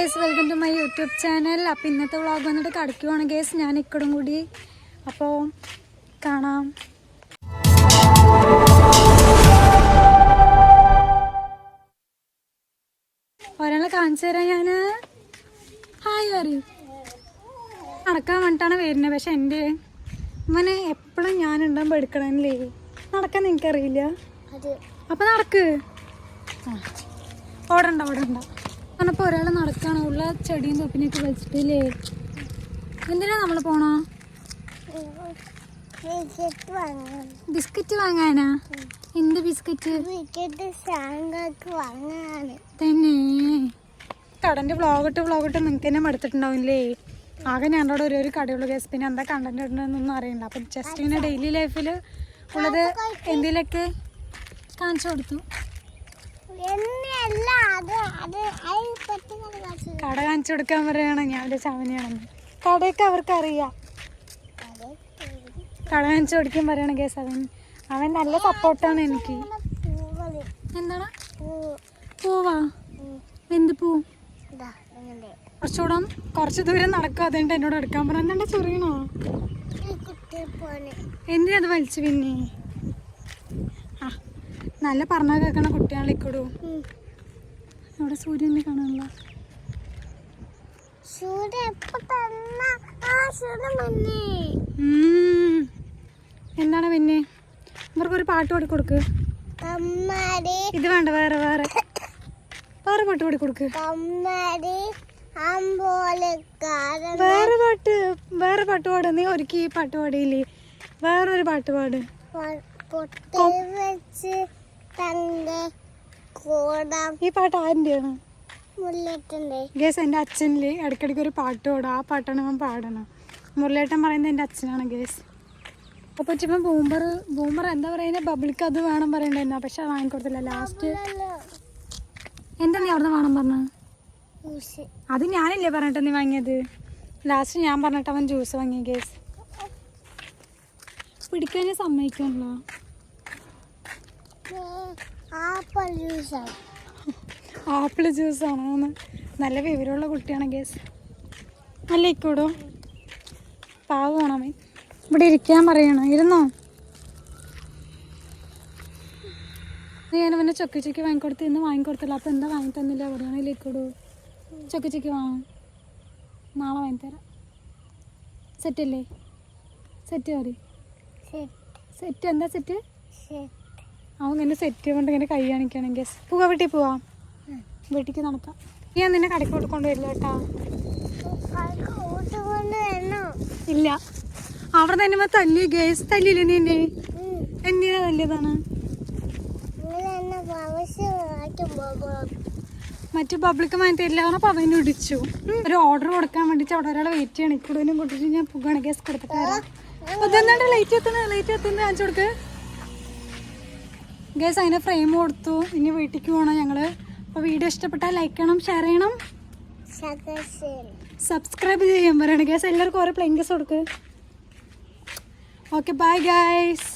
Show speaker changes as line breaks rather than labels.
Guys, welcome to my YouTube channel. അപ്പോൾ ഇന്നത്തെ vlog വന്നിട്ട് കടയ്ക്കുവാണ് ഗൈസ്, ഞാൻ ഇക്കടും കൂടി. അപ്പോൾ കാണാം. ഒരാളെ കാണിച്ചു തരാം ഞാൻ. ഹായ് പറയും. നടക്കാൻ വേണ്ടിയിട്ടാണ് വരുന്നത്. പക്ഷെ എൻ്റെ ഇവനെ എപ്പോഴും ഞാനുണ്ടാകുമ്പോൾ എടുക്കണല്ലേ. നടക്കാൻ എനിക്കറിയില്ല. അപ്പം നടക്ക്. ഓടണ്ട പറഞ്ഞപ്പോൾ ഒരാൾ നടക്കാണ്. ഉള്ള ചെടിയും തൊപ്പിനെയൊക്കെ വെച്ചിട്ടില്ലേ. എന്തിനാ നമ്മൾ പോണോ? ബിസ്ക്കറ്റ് വാങ്ങാനാ? എന്ത് ബിസ്ക്കറ്റ് തന്നെ? കടൻ്റെ വ്ളോഗിട്ട് നിങ്ങൾക്ക് തന്നെ മടുത്തിട്ടുണ്ടാവില്ലേ. ആകെ ഞങ്ങളുടെ ഒരു കടയുള്ള കേസ്. പിന്നെ എന്താ കണ്ടന്റ് ഇടണമെന്നൊന്നും അറിയണ്ട. അപ്പം ജസ്റ്റ് ഇങ്ങനെ ഡെയിലി ലൈഫിൽ ഉള്ളത് എന്തെങ്കിലുമൊക്കെ കാണിച്ചു കൊടുത്തു. കട കാണിച്ചു കൊടുക്കാൻ പറയണം. ഞാൻ ഒരു ചവനിയാണെന്ന് കടയൊക്കെ അവർക്കറിയാം. കട കാണിച്ചു കൊടുക്കാൻ പറയണം കേസ്. അവൻ നല്ല സപ്പോർട്ടാണ് എനിക്ക്. എന്താണ് പൂവാ? എന്ത് പൂ? കുറച്ച് ദൂരം നടക്കും. അതുകൊണ്ട് എന്നോട് എടുക്കാൻ പറഞ്ഞ. എന്താ ചൊറിയണോ? എന്തിനാ അത് വലിച്ചു? പിന്നെ നല്ല പറഞ്ഞാൽ കേൾക്കണ കുട്ടികളിക്കൂടൂ. ഇവിടെ സൂര്യനെ കാണാനുള്ള എന്താണ് പിന്നെ? ഇവർക്കൊരു പാട്ട് പാടി കൊടുക്ക്. ഇത് വേണ്ട, വേറെ പാട്ട് പാടി കൊടുക്ക്. വേറെ പാട്ട് പാട്. നീ ഒരുക്കി ഈ പാട്ട് പാടിയില്ലേ? വേറൊരു പാട്ട് പാട്. ഈ പാട്ട് ആരുടെയാണ്? ഗേസ്, എൻ്റെ അച്ഛനില് ഇടയ്ക്കിടയ്ക്ക് ഒരു പാട്ട് പാടും. ആ പാട്ടാണ് അവൻ പാടണം. മുരളിയേട്ടൻ പറയുന്നത് എൻ്റെ അച്ഛനാണ് ഗേസ്. അപ്പോൾ ഇപ്പം ബൂമർ എന്താ പറയുന്നത്, ബബിൾക്ക് അത് വേണം പറയണ്ടെന്നാ. പക്ഷെ അത് വാങ്ങിക്കൊടുത്തില്ല ലാസ്റ്റ്. എന്താ നീ അവിടുന്ന് വേണം പറഞ്ഞ? അത് ഞാനില്ലേ പറഞ്ഞിട്ട് നീ വാങ്ങിയത്. ലാസ്റ്റ് ഞാൻ പറഞ്ഞിട്ട് അവൻ ജ്യൂസ് വാങ്ങിയ ഗേസ്. പിടിക്കാനേ സമ്മതിക്കണല്ലോ. ആപ്പിൾ ജ്യൂസാണോ? നല്ല വിവരമുള്ള കുട്ടിയാണ് ഗേസ്. നല്ല ഇക്കൂടോ പാവമാണ് അവൻ. ഇവിടെ ഇരിക്കാൻ പറയണോ? ഇരുന്നോ? ഞാൻ അവനെ ചൊക്കി വാങ്ങിക്കൊടുത്ത് ഇന്ന് വാങ്ങിക്കൊടുത്തില്ല. അപ്പം എന്താ വാങ്ങി തന്നില്ല പറയണ? ഇക്കൂടോ ചൊക്കി വാങ്ങും. നാളെ വാങ്ങിത്തരാം. സെറ്റല്ലേ? സെറ്റ് പറ. സെറ്റ് എന്താ സെറ്റ്? അവൻ ഇങ്ങനെ സെറ്റ് കൊണ്ട് ഇങ്ങനെ കൈ കാണിക്കണം ഗേസ്. പോവാ, വീട്ടിൽ പോവാം. വീട്ടിലേക്ക് നടക്കാം. ഞാൻ നിന്നെ കടയ്ക്ക് കൊണ്ടുവരില്ല കേട്ടാ. ഇല്ല, അവിടെ തന്നെ തല്ലി ഗേസ്. തല്ലില്ലേ നീ എന്നെ? എന്തിനാ തല്ലിയതാണ്? മറ്റു പബ്ലിക്ക് വാങ്ങി തരില്ല പറഞ്ഞപ്പോൾ അവനെ ഇടിച്ചു. ഒരു ഓർഡർ കൊടുക്കാൻ വേണ്ടിയിട്ട് അവിടെ ഒരാളെ വെയിറ്റ് ചെയ്യണം. ഇക്കൂടെ കൊണ്ടിട്ട് ഞാൻ പുകയാണ് ഗേസ്. കൊടുത്തിട്ട് വരാം. അതെന്നാണ്ട് ലൈറ്റ് എത്തുന്നത് കാണിച്ചു കൊടുക്ക് ഗേസ്. അതിന് ഫ്രെയിം കൊടുത്തു. ഇനി വീട്ടിലേക്ക് പോകണം ഞങ്ങള്. അപ്പോൾ വീഡിയോ ഇഷ്ടപ്പെട്ടാൽ ലൈക്ക് ചെയ്യണം, ഷെയർ ചെയ്യണം, സബ്സ്ക്രൈബ് ചെയ്യാൻ പറയണം ഗേസ്. എല്ലാവർക്കും ഓരോ പ്ലെയിൻ ഗേസ് കൊടുക്ക്. Okay, bye guys.